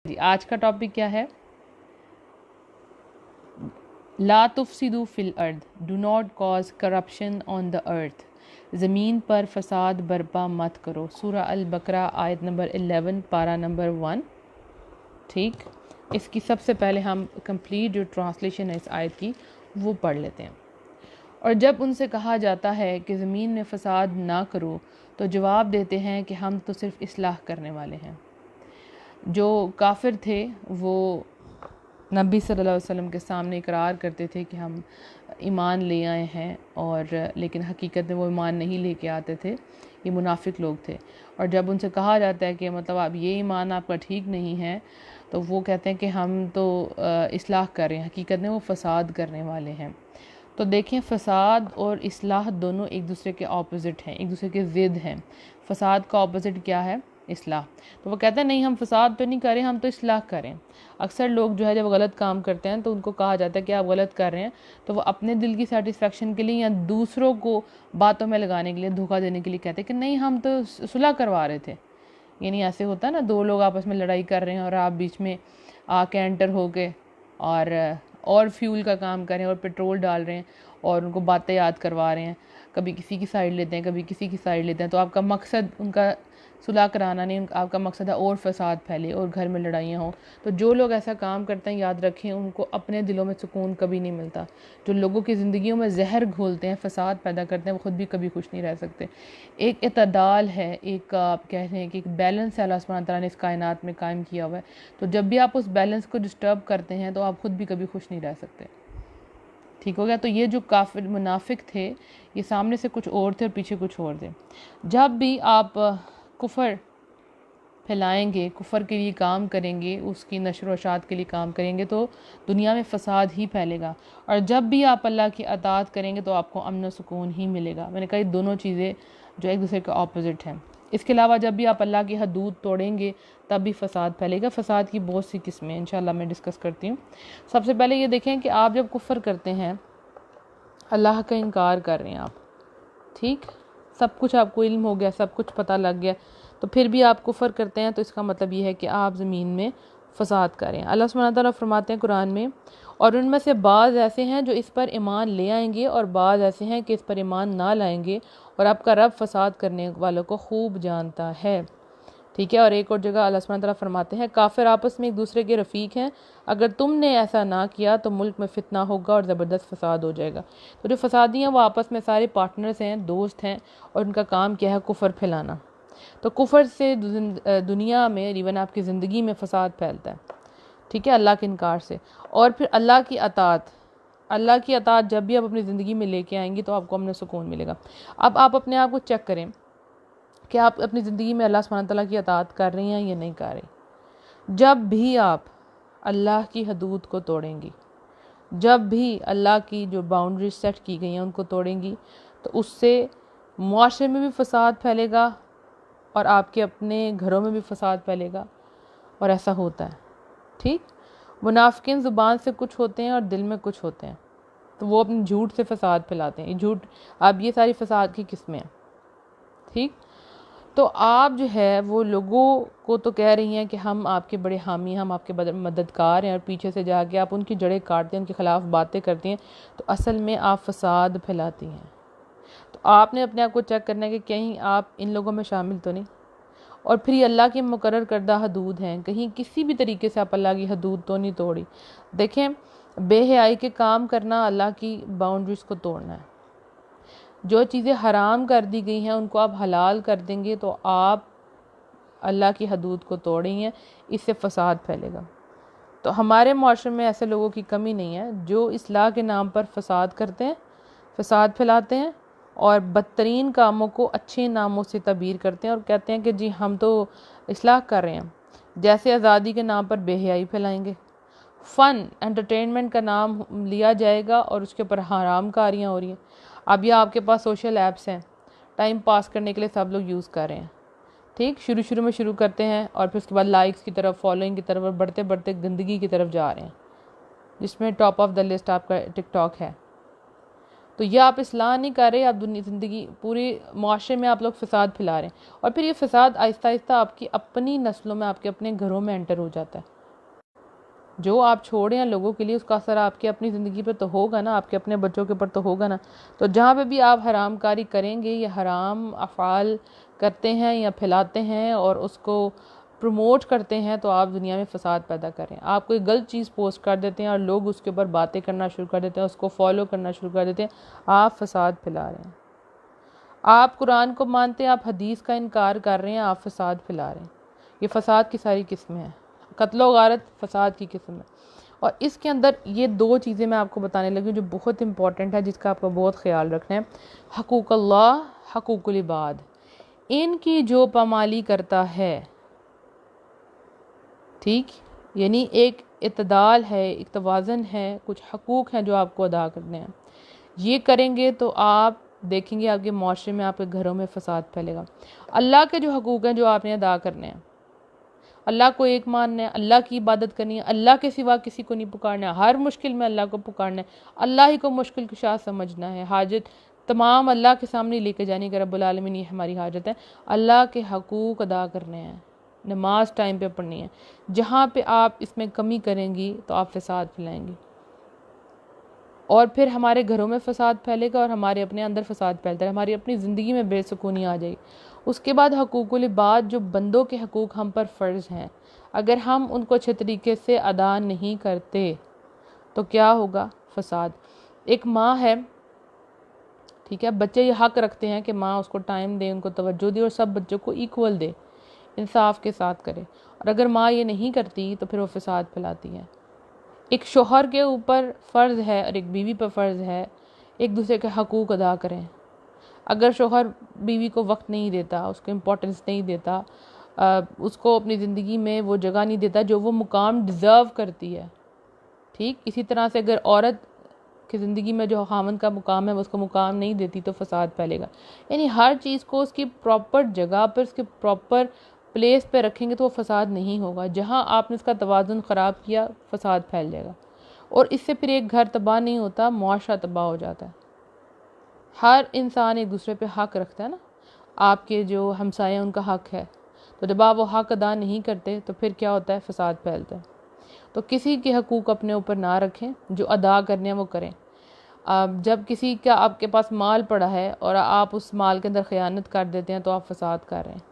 जी, आज का टॉपिक क्या है? ला तुफसिदू फिल अर्द, do not cause corruption on the earth. ज़मीन पर फसाद बर्पा मत करो। सूरा अल बकरा आयत नंबर 11 पारा नंबर 1। ठीक, इसकी सबसे पहले हम कंप्लीट जो ट्रांसलेशन है इस आयत की वो पढ़ लेते हैं। और जब उनसे कहा जाता है कि ज़मीन में फ़साद ना करो तो जवाब देते हैं कि हम तो सिर्फ़ इस्लाह करने वाले हैं। जो काफिर थे वो नबी सल्लल्लाहु अलैहि वसल्लम के सामने इकरार करते थे कि हम ईमान ले आए हैं, और लेकिन हकीकत में वो ईमान नहीं लेके आते थे। ये मुनाफिक लोग थे। और जब उनसे कहा जाता है कि मतलब आप ये ईमान आपका ठीक नहीं है, तो वो कहते हैं कि हम तो इस्लाह कर रहे हैं, हकीकत में वो फ़साद करने वाले हैं। तो देखें, फ़साद और इस्लाह दोनों एक दूसरे के ऑपोज़िट हैं, एक दूसरे के ज़िद हैं। फ़साद का ऑपोज़िट क्या है? इस्लाह। तो वो कहते हैं नहीं, हम फ़साद तो नहीं करें, हम तो इस्लाह करें। अक्सर लोग जो है जब गलत काम करते हैं तो उनको कहा जाता है कि आप गलत कर रहे हैं, तो वो अपने दिल की सेटिस्फेक्शन के लिए या दूसरों को बातों में लगाने के लिए, धोखा देने के लिए कहते हैं कि नहीं हम तो सुलह करवा रहे थे। यानी ऐसे होता है ना, दो लोग आपस में लड़ाई कर रहे हैं और आप बीच में आके एंटर हो के और फ्यूल का काम कर रहे हैं और पेट्रोल डाल रहे हैं और उनको बातें याद करवा रहे हैं। कभी किसी की साइड लेते हैं, कभी किसी की साइड लेते हैं। तो आपका मकसद उनका सुलह कराना नहीं, आपका मकसद है और फसाद फैले और घर में लड़ाइयाँ हों। तो जो लोग ऐसा काम करते हैं, याद रखें, उनको अपने दिलों में सुकून कभी नहीं मिलता। जो लोगों की ज़िंदगियों में जहर घोलते हैं, फसाद पैदा करते हैं, वो ख़ुद भी कभी खुश नहीं रह सकते। एक इतदाल है, एक आप कह रहे हैं कि एक बैलेंस है अल्लाह सुब्हानहू तआला ने इस कायनात में कायम किया हुआ है। तो जब भी आप उस बैलेंस को डिस्टर्ब करते हैं तो आप ख़ुद भी कभी खुश नहीं रह सकते। ठीक हो गया? तो ये जो काफिर मुनाफिक थे, ये सामने से कुछ और थे और पीछे कुछ और थे। जब भी आप कुफर फैलाएंगे, कुफर के लिए काम करेंगे, उसकी नशर व इशाअत के लिए काम करेंगे, तो दुनिया में फ़साद ही फैलेगा। और जब भी आप अल्लाह की अताअत करेंगे तो आपको अमन व सुकून ही मिलेगा। मैंने कहा दोनों चीज़ें जो एक दूसरे के ऑपोजिट हैं। इसके अलावा जब भी आप अल्लाह की हदूद तोड़ेंगे तब भी फ़साद फैलेगा। फ़साद की बहुत सी किस्में इंशाअल्लाह मैं डिस्कस करती हूँ। सबसे पहले ये देखें कि आप जब कुफर करते हैं, अल्लाह का इनकार कर रहे हैं आप, ठीक, सब कुछ आपको इल्म हो गया, सब कुछ पता लग गया, तो फिर भी आप कुफर करते हैं, तो इसका मतलब ये है कि आप ज़मीन में फ़साद करें। अल्लाह सुब्हानहू तआला फरमाते हैं कुरान में, और उनमें से बाज़ ऐसे हैं जो इस पर ईमान ले आएंगे और बाज़ ऐसे हैं कि इस पर ईमान ना लाएंगे, और आपका रब फ़साद करने वालों को खूब जानता है। ठीक है। और एक और जगह अल्लाह सुब्हानहू तआला फरमाते हैं, काफिर आपस में एक दूसरे के रफ़ीक हैं, अगर तुमने ऐसा ना किया तो मुल्क में फितना होगा और ज़बरदस्त फ़साद हो जाएगा। तो जो फ़सादी हैं वो आपस में सारे पार्टनर्स हैं, दोस्त हैं, और उनका काम क्या है? कुफर फैलाना। तो कुफर से दुनिया में, इवन आपकी ज़िंदगी में फ़साद फैलता है। ठीक है, अल्लाह के इनकार से। और फिर अल्लाह की अताअत, अल्लाह की अताअत जब भी आप अपनी ज़िंदगी में लेके आएंगी तो आपको अमन सुकून मिलेगा। अब आप अपने आप को चेक करें कि आप अपनी ज़िंदगी में अल्लाह सुब्हानहू तआला की अताअत कर रही हैं या नहीं कर रही। जब भी आप अल्लाह की हदूद को तोड़ेंगी, जब भी अल्लाह की जो बाउंड्री सेट की गई हैं उनको तोड़ेंगी, तो उससे मुआशरे में भी फ़साद फैलेगा और आपके अपने घरों में भी फ़साद फैलेगा। और ऐसा होता है। ठीक, मुनाफिकीन ज़ुबान से कुछ होते हैं और दिल में कुछ होते हैं, तो वो अपने झूठ से फ़साद फैलाते हैं। झूठ, अब ये सारी फ़साद की किस्में हैं। ठीक, तो आप जो है वो लोगों को तो कह रही हैं कि हम आपके बड़े हामी हैं, हम आपके मददगार हैं, और पीछे से जाके आप उनकी जड़ें काटते हैं, उनके ख़िलाफ़ बातें करती हैं, तो असल में आप फ़साद फैलाती हैं। तो आपने अपने आप को चेक करना है कि कहीं आप इन लोगों में शामिल तो नहीं। और फिर ये अल्लाह की मुकर्रर करदा हदूद हैं, कहीं किसी भी तरीके से आप अल्लाह की हदूद तो नहीं तोड़ी। देखें, बेहयाई के काम करना अल्लाह की बाउंड्रीज़ को तोड़ना है। जो चीज़ें हराम कर दी गई हैं उनको आप हलाल कर देंगे तो आप अल्लाह की हदूद को तोड़ेंगे, इससे फ़साद फैलेगा। तो हमारे माशरे में ऐसे लोगों की कमी नहीं है जो इस्लाह के नाम पर फ़साद करते हैं, फ़साद फैलाते हैं, और बदतरीन कामों को अच्छे नामों से तबीर करते हैं और कहते हैं कि जी हम तो इस्लाह कर रहे हैं। जैसे आज़ादी के नाम पर बेहयाई फैलाएंगे, फ़न एंटरटेनमेंट का नाम लिया जाएगा और उसके ऊपर हरामकारियाँ हो रही हैं। अब यह आपके पास सोशल ऐप्स हैं, टाइम पास करने के लिए सब लोग यूज़ कर रहे हैं। ठीक, शुरू में शुरू करते हैं और फिर उसके बाद लाइक्स की तरफ, फॉलोइंग की तरफ, और बढ़ते बढ़ते गंदगी की तरफ जा रहे हैं, जिसमें टॉप ऑफ द लिस्ट आपका टिकटॉक है। तो यह आप इस्लाह नहीं कर रहे, आप ज़िंदगी पूरे माशरे में आप लोग फ़साद फैला रहे हैं, और फिर ये फ़साद आहिस्ता आहिस्ता आपकी अपनी नस्लों में, आपके अपने घरों में एंटर हो जाता है। जो आप छोड़ रहे हैं लोगों के लिए, उसका असर आपकी अपनी ज़िंदगी पर तो होगा ना, आपके अपने बच्चों के ऊपर तो होगा ना। तो जहाँ पे भी आप हराम कारी करेंगे या हराम अफ़ाल करते हैं या फैलाते हैं और उसको प्रमोट करते हैं, तो आप दुनिया में फ़साद पैदा करें। आप कोई गलत चीज़ पोस्ट कर देते हैं और लोग उसके ऊपर बातें करना शुरू कर देते हैं, उसको फॉलो करना शुरू कर देते हैं, आप फ़साद फैला रहे हैं। आप कुरान को मानते हैं, आप हदीस का इनकार कर रहे हैं, आप फ़साद फैला रहे हैं। ये फ़साद की सारी किस्में हैं। कत्लो गारत फ़साद की किस्म है। और इसके अंदर ये दो चीज़ें मैं आपको बताने लगी जो बहुत इंपॉर्टेंट है, जिसका आपको बहुत ख्याल रखना है। हकूक़ अल्लाह, हकूक़ुल इबाद, इनकी जो पामाली करता है, ठीक, यानी एक इतदाल है, एक तवाज़न है, कुछ हकूक़ हैं जो आपको अदा करने हैं। ये करेंगे तो आप देखेंगे आपके माशरे में, आपके घरों में फ़साद फैलेगा। अल्लाह के जो हकूक़ हैं जो आपने अदा करने हैं, अल्लाह को एक मानना है, अल्लाह की इबादत करनी है, अल्लाह के सिवा किसी को नहीं पुकारना है, हर मुश्किल में अल्लाह को पुकारना है, अल्लाह ही को मुश्किल कुशा समझना है, हाजत तमाम अल्लाह के सामने लेके जाने के रब्बुल आलमीन ये हमारी हाजत है। अल्लाह के हकूक़ अदा करने हैं, नमाज टाइम पे पढ़नी है। जहाँ पे आप इसमें कमी करेंगी तो आप फ़साद फैलाएंगी और फिर हमारे घरों में फ़साद फैलेगा और हमारे अपने अंदर फ़साद फैलता है, हमारी अपनी ज़िंदगी में बेसुकूनी आ जाएगी। उसके बाद हकूक़ुल इबाद, जो बंदों के हकूक़ हम पर फ़र्ज़ हैं, अगर हम उनको अच्छे तरीके से अदा नहीं करते तो क्या होगा? फ़साद। एक माँ है, ठीक है, बच्चे ये हक़ रखते हैं कि माँ उसको टाइम दे, उनको तवज्जो दे और सब बच्चों को इक्वल दे, इंसाफ के साथ करे। और अगर माँ ये नहीं करती तो फिर वो फ़साद फैलाती है। एक शोहर के ऊपर फ़र्ज़ है और एक बीवी पर फ़र्ज़ है एक दूसरे के हकूक़ अदा करें। अगर शोहर बीवी को वक्त नहीं देता, उसको इम्पोर्टेंस नहीं देता, उसको अपनी ज़िंदगी में वो जगह नहीं देता जो वो मुकाम डिज़र्व करती है, ठीक, इसी तरह से अगर औरत की ज़िंदगी में जो खामन का मुकाम है वो उसको मुकाम नहीं देती तो फ़साद फैलेगा। यानी हर चीज़ को उसकी प्रॉपर जगह पर, उसके प्रॉपर प्लेस पे रखेंगे तो वो फ़साद नहीं होगा। जहाँ आपने उसका तवाज़ुन ख़राब किया, फ़साद फैल जाएगा और इससे फिर एक घर तबाह नहीं होता, मुआशरा तबाह हो जाता है। हर इंसान एक दूसरे पे हक़ रखता है ना, आपके जो हमसाए हैं उनका हक़ है, तो जब आप वो हक़ अदा नहीं करते तो फिर क्या होता है? फ़साद फैलता है। तो किसी के हकूक़ अपने ऊपर ना रखें, जो अदा करने हैं वो करें। जब किसी का आपके पास माल पड़ा है और आप उस माल के अंदर ख़यानत कर देते हैं तो आप फ़साद कर रहे हैं।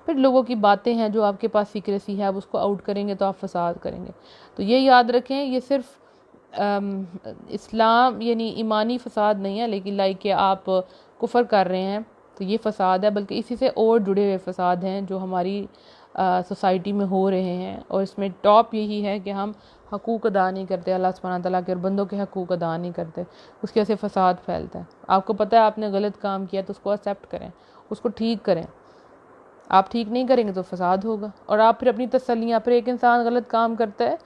फिर लोगों की बातें हैं जो आपके पास सीक्रेसी है, आप उसको आउट करेंगे तो आप फ़साद करेंगे। तो ये याद रखें, ये सिर्फ़ इस्लाम यानी ईमानी फ़साद नहीं है, लेकिन लाइक कि आप कुफ़र कर रहे हैं तो ये फ़साद है, बल्कि इसी से और जुड़े हुए फ़साद हैं जो हमारी सोसाइटी में हो रहे हैं। और इसमें टॉप यही है कि हम हकूक़ अदा नहीं करते अल्लाह सुब्हानहू तआला के, और बंदों के हकूक़ अदा नहीं करते, उसकी वजह से फ़साद फैलता है। आपको पता है आपने गलत काम किया तो उसको एक्सेप्ट करें, उसको ठीक करें। आप ठीक नहीं करेंगे तो फ़साद होगा। और आप फिर अपनी तसल्लियाँ, फिर एक इंसान गलत काम करता है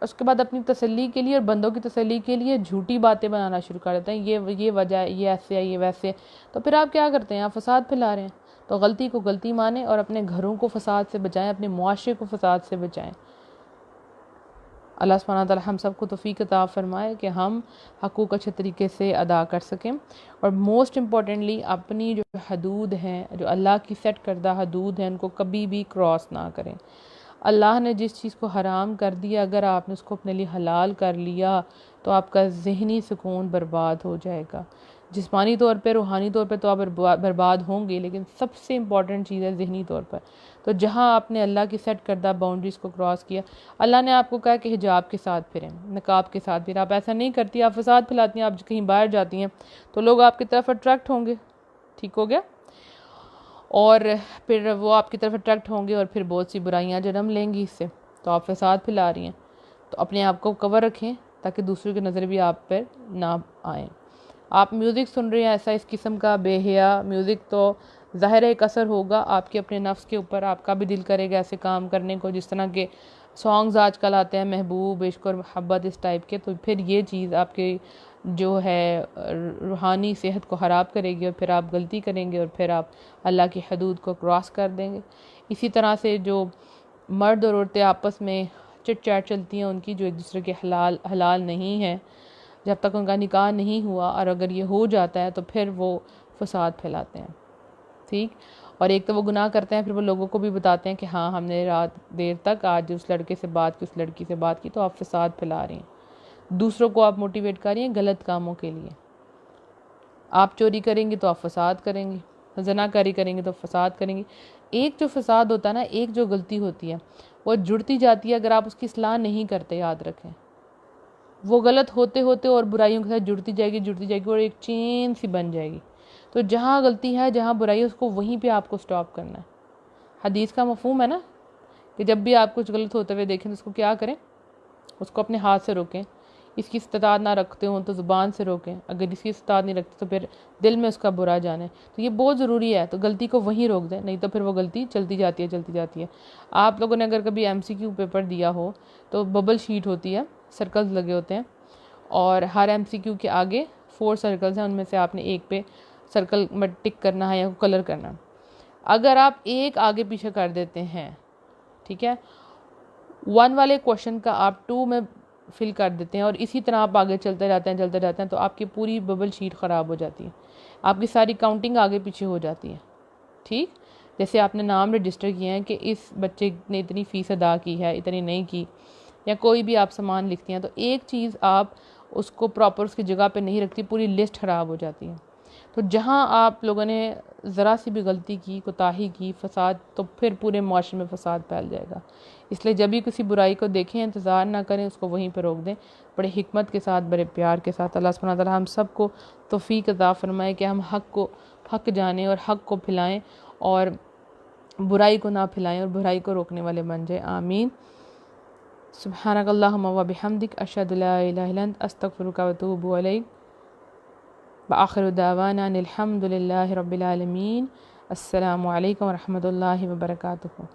उसके बाद अपनी तसल्ली के लिए और बंदों की तसल्ली के लिए झूठी बातें बनाना शुरू कर देते हैं, ये वजह है, ये ऐसे है, ये वैसे है। तो फिर आप क्या करते हैं? आप फ़साद फैला रहे हैं। तो गलती को गलती माने और अपने घरों को फ़साद से बचाएं, अपने मुआशरे को फ़साद से बचाएं। अल्लाह सुब्हानहू तआला हम सबको तौफ़ीक अता फ़रमाए कि हम हकूक़ अच्छे तरीके से अदा कर सकें। और मोस्ट इम्पॉर्टेंटली अपनी जो हदूद हैं, जो अल्लाह की सेट करदा हदूद हैं, उनको कभी भी क्रॉस ना करें। अल्लाह ने जिस चीज़ को हराम कर दिया, अगर आपने उसको अपने लिए हलाल कर लिया तो आपका ज़हनी सुकून बर्बाद हो जाएगा। जिस्मानी तौर पे, रूहानी तौर पे तो आप बर्बाद होंगे, लेकिन सबसे इम्पॉर्टेंट चीज़ है ज़हनी तौर पर। तो जहाँ आपने अल्लाह की सेट करदा बाउंड्रीज़ को क्रॉस किया, अल्लाह ने आपको कहा कि हिजाब के साथ फिरें, नकाब के साथ फिरें, आप ऐसा नहीं करती, आप फ़साद फैलाती हैं, आप कहीं बाहर जाती हैं तो लोग आपकी तरफ अट्रैक्ट होंगे, ठीक हो गया, और फिर वो आपकी तरफ अट्रैक्ट होंगे और फिर बहुत सी बुराइयां जन्म लेंगी इससे। तो आप फ़साद फैला रही हैं, तो अपने आप को कवर रखें ताकि दूसरों की नज़र भी आप पर ना आए। आप म्यूज़िक सुन रहे हैं ऐसा इस किस्म का बेहया म्यूज़िक, तो ज़ाहिर है एक असर होगा आपके अपने नफ्स के ऊपर, आपका भी दिल करेगा ऐसे काम करने को, जिस तरह के सॉन्ग्स आजकल आते हैं महबूब, इश्क और मोहब्बत, इस टाइप के। तो फिर ये चीज़ आपके जो है रूहानी सेहत को ख़राब करेगी और फिर आप गलती करेंगे और फिर आप अल्लाह की हदूद को क्रॉस कर देंगे। इसी तरह से जो मर्द और औरतें आपस में चिट चैट चलती हैं उनकी, जो एक दूसरे के हलाल नहीं है जब तक उनका निकाह नहीं हुआ, और अगर ये हो जाता है तो फिर वो फ़साद फैलाते हैं, ठीक। और एक तो वो गुनाह करते हैं, फिर वो लोगों को भी बताते हैं कि हाँ हमने रात देर तक आज उस लड़के से बात की, उस लड़की से बात की, तो आप फसाद फैला रही हैं, दूसरों को आप मोटिवेट कर रही हैं गलत कामों के लिए। आप चोरी करेंगी तो आप फसाद करेंगी, ज़नाकारी करेंगे तो फसाद करेंगी। एक जो फसाद होता है ना, एक जो गलती होती है वो जुड़ती जाती है, अगर आप उसकी इस्लाह नहीं करते, याद रखें वो गलत होते होते और बुराइयों के साथ जुड़ती जाएगी और एक चेन सी बन जाएगी। तो जहाँ गलती है, जहाँ बुराई है, उसको वहीं पे आपको स्टॉप करना है। हदीस का मफहूम है ना कि जब भी आप कुछ गलत होते हुए देखें तो उसको क्या करें, उसको अपने हाथ से रोकें। इसकी इस्तात ना रखते हों तो ज़ुबान से रोकें, अगर इसकी इस्तात नहीं रखते तो फिर दिल में उसका बुरा जाने। तो ये बहुत ज़रूरी है, तो गलती को वहीं रोक दें, नहीं तो फिर वो गलती चलती जाती है। आप लोगों ने अगर कभी MCQ पेपर दिया हो तो बबल शीट होती है, सर्कल्स लगे होते हैं और हर MCQ के आगे 4 सर्कल्स हैं, उनमें से आपने एक पे सर्कल में टिक करना है या कलर करना है। अगर आप एक आगे पीछे कर देते हैं, ठीक है, 1 वाले क्वेश्चन का आप 2 में फिल कर देते हैं और इसी तरह आप आगे चलते जाते हैं तो आपकी पूरी बबल शीट ख़राब हो जाती है, आपकी सारी काउंटिंग आगे पीछे हो जाती है। ठीक, जैसे आपने नाम रजिस्टर किए हैं कि इस बच्चे ने इतनी फ़ीस अदा की है, इतनी नहीं की, या कोई भी आप सामान लिखती हैं तो एक चीज़ आप उसको प्रॉपर उसकी जगह पे नहीं रखती, पूरी लिस्ट ख़राब हो जाती है। तो जहाँ आप लोगों ने ज़रा सी भी गलती की, कोताही की, फसाद, तो फिर पूरे माशरे में फसाद फैल जाएगा। इसलिए जब भी किसी बुराई को देखें इंतज़ार ना करें, उसको वहीं पर रोक दें, बड़े हिकमत के साथ, बड़े प्यार के साथ। अल्लाह सुब्हानहू व तआला हम सब को तौफ़ीक अता फ़रमाए कि हम हक़ जानें और हक़ को फैलाएँ और बुराई को ना फैलाएँ और बुराई को रोकने वाले बन जाए। आमीन। सुब्हानकल्लाहुम्मा व बिहम्दिक अशहदु ला इलाहा इल्ला अंत अस्तगफिरुका व अतूबु इलैक। आखिर दावाना अनिल हम्दुलिल्लाहि रब्बिल आलमीन। अस्सलामु अलैकुम व रहमतुल्लाहि व बरकातुहू।